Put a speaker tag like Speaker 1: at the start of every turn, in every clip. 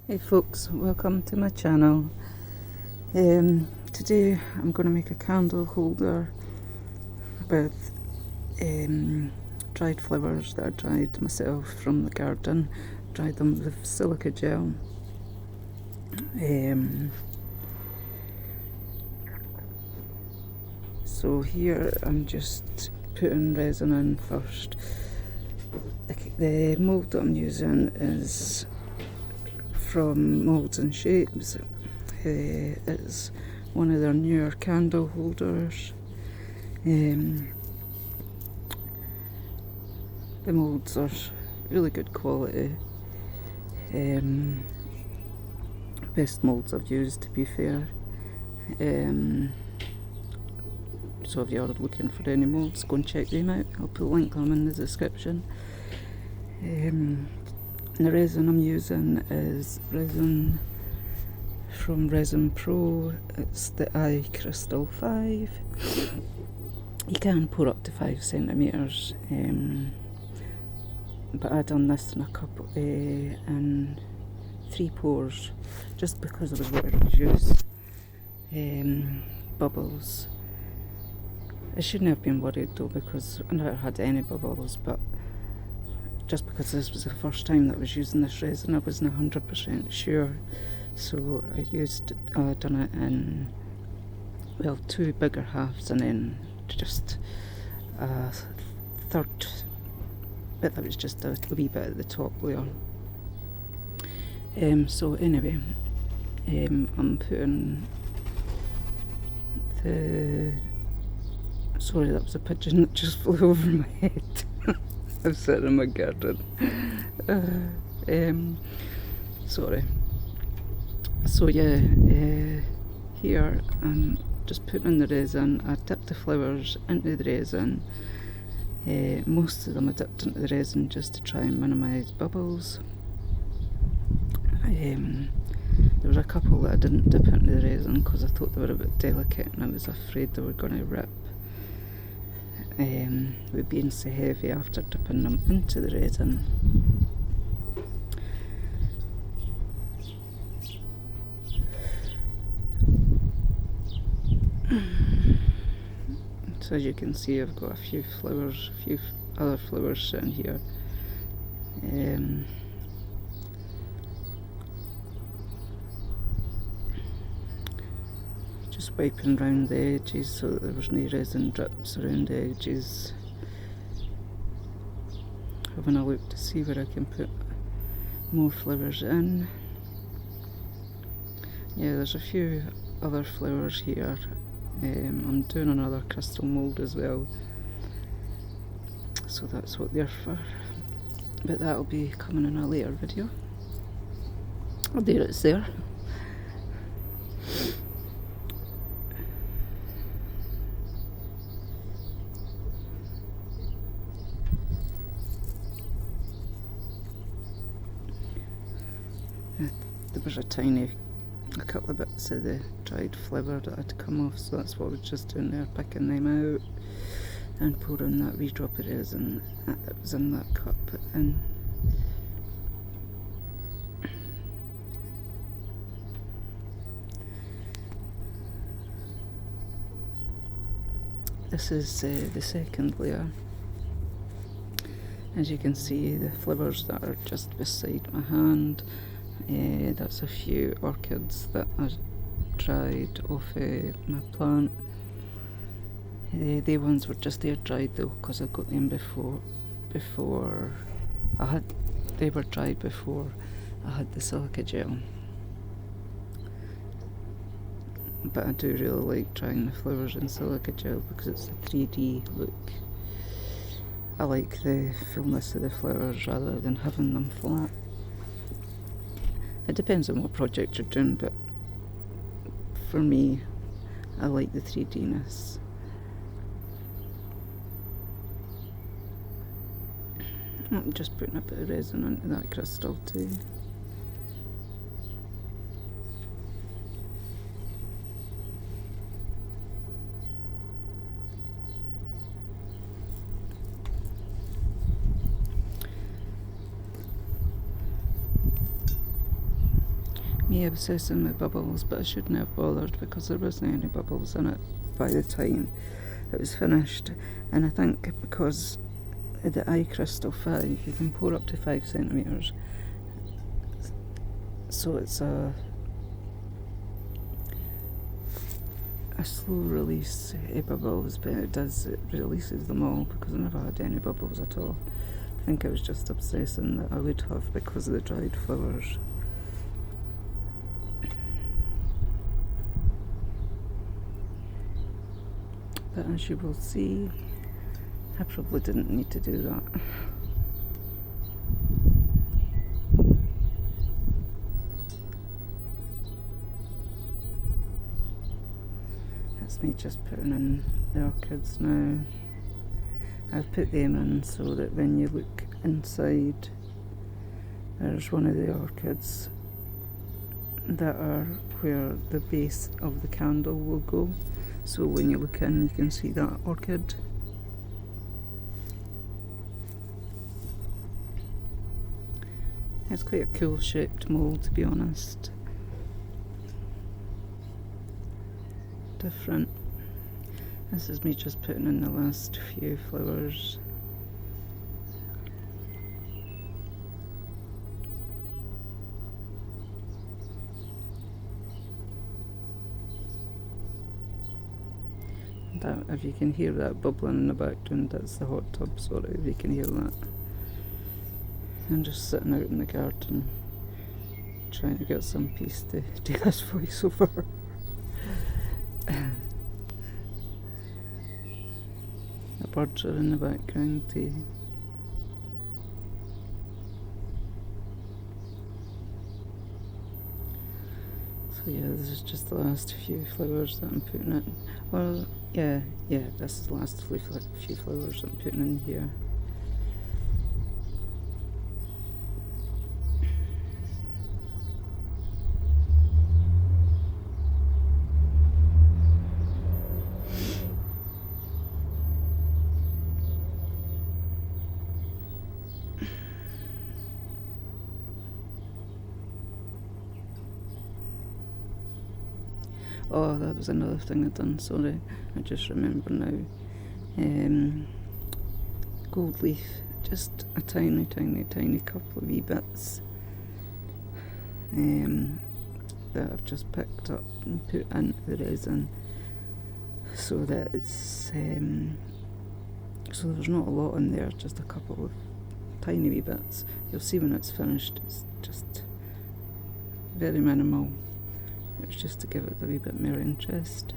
Speaker 1: Hey folks, welcome to my channel. Today I'm going to make a candle holder with dried flowers that I dried myself from the garden. Dried them with silica gel. So here I'm just putting resin in first. The mould that I'm using is from Moulds and Shapes. It's one of their newer candle holders. The moulds are really good quality. Best moulds I've used, to be fair. So if you're looking for any moulds, go and check them out. I'll put a link on them in the description. The resin I'm using is resin from Resin Pro. It's the Eye Crystal 5. You can pour up to 5 centimetres, but I done this in a couple in 3 pours, just because I was wanting to use bubbles. I shouldn't have been worried though, because I never had any bubbles, but just because this was the first time that I was using this resin, I wasn't 100% sure. So I done it in, well, 2 bigger halves and then just a third bit that was just a wee bit at the top layer. So anyway, I'm putting sorry, that was a pigeon that just flew over my head. I'm sitting in my garden. Sorry. So yeah, here I'm just putting in the resin. I dipped the flowers into the resin. Most of them I dipped into the resin just to try and minimise bubbles. There was a couple that I didn't dip into the resin because I thought they were a bit delicate and I was afraid they were going to rip. With being so heavy after dipping them into the resin. So as you can see, I've got a few other flowers sitting here. Just wiping around the edges so that there was no resin drips around the edges. Having a look to see where I can put more flowers in. Yeah, there's a few other flowers here. I'm doing another crystal mould as well, so that's what they're for, but that'll be coming in a later video. Oh, there it's there. There was a couple of bits of the dried flower that had come off, so that's what I was just doing there, picking them out and pouring that wee drop of resin that was in that cup in. This is the second layer. As you can see, the flowers that are just beside my hand. That's a few orchids that I dried off my plant. The ones were just air dried though, because I got them before they were dried before I had the silica gel. But I do really like drying the flowers in silica gel because it's a 3D look. I like the fullness of the flowers rather than having them flat. It depends on what project you're doing, but for me, I like the 3D-ness. I'm just putting a bit of resin onto that crystal too. me obsessing with bubbles, but I shouldn't have bothered because there wasn't any bubbles in it by the time it was finished. And I think because the eye crystal 5, you can pour up to 5 centimetres, so it's a slow release of bubbles, but it releases them all, because I never had any bubbles at all. I think I was just obsessing that I would have because of the dried flowers. But as you will see, I probably didn't need to do that. That's me just putting in the orchids now. I've put them in so that when you look inside, there's one of the orchids that are where the base of the candle will go. So when you look in, you can see that orchid. It's quite a cool shaped mould, to be honest. Different. This is me just putting in the last few flowers. That, if you can hear that bubbling in the background, that's the hot tub, sorry if you can hear that. I'm just sitting out in the garden trying to get some peace to do this voiceover. The birds are in the background too. So yeah, this is just the last few flowers that I'm putting in. Well, yeah, this is the last few flowers I'm putting in here. Oh, that was another thing I'd done, sorry, I just remember now. Gold leaf, just a tiny couple of wee bits that I've just picked up and put into the resin, so that it's so there's not a lot in there, just a couple of tiny wee bits. You'll see when it's finished, it's just very minimal. It was just to give it a wee bit more interest.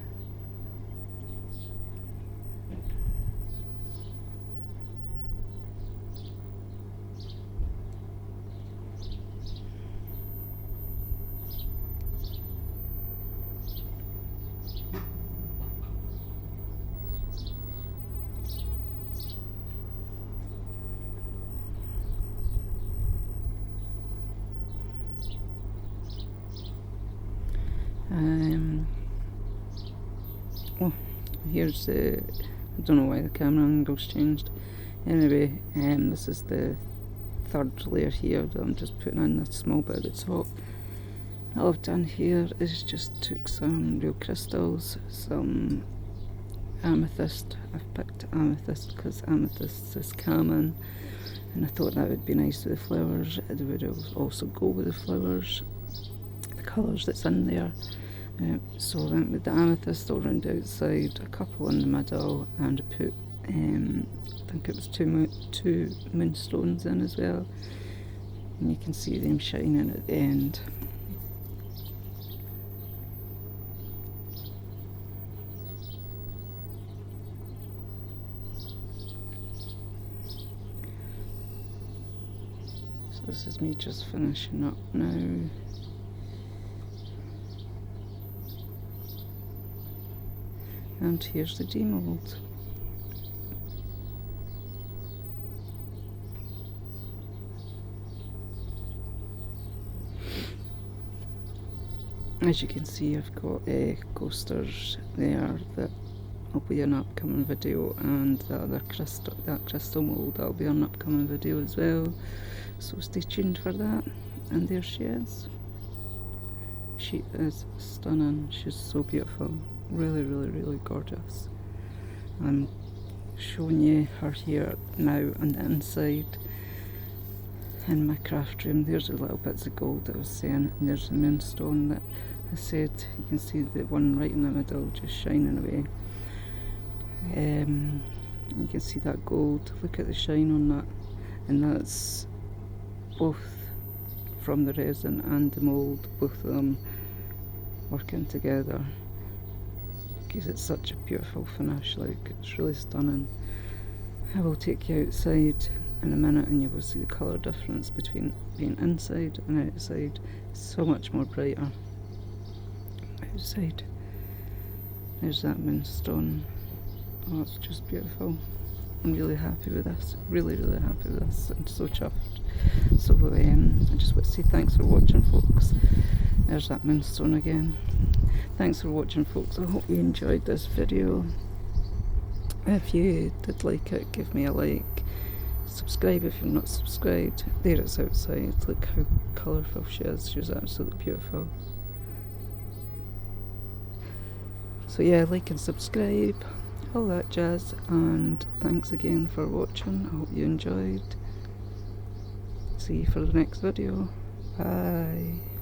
Speaker 1: Oh, here's the, I don't know why the camera angle's changed. Anyway, this is the third layer here that I'm just putting in a small bit at the top. All I've done here is just took some real crystals, some amethyst. I've picked amethyst because amethyst is calming, and I thought that would be nice with the flowers. It would also go with the flowers, the colours that's in there. So I went with the amethyst all around the outside, a couple in the middle, and I put, I think it was two moonstones in as well, and you can see them shining at the end. So this is me just finishing up now. And here's the demold. As you can see, I've got coasters there that will be an upcoming video, and that crystal mould, that'll be an upcoming video as well. So stay tuned for that. And there she is. She is stunning. She's so beautiful. Really, really, really gorgeous. I'm showing you her here now on the inside in my craft room. There's the little bits of gold that I was saying, and there's the moonstone that I said. You can see the one right in the middle just shining away. You can see that gold. Look at the shine on that, and that's both from the resin and the mould, both of them working together. Gives it such a beautiful finish. Like, it's really stunning. I will take you outside in a minute and you will see the colour difference between being inside and outside. It's so much more brighter outside. There's that moonstone. Oh, it's just beautiful. I'm really happy with this. Really, really happy with this. I'm so chuffed. So I just want to say thanks for watching, folks. There's that moonstone again. Thanks for watching, folks. I hope you enjoyed this video. If you did like it, give me a like. Subscribe if you're not subscribed. There it's outside. Look how colourful she is. She's absolutely beautiful. So yeah, like and subscribe, all that jazz, and thanks again for watching. I hope you enjoyed. See you for the next video. Bye.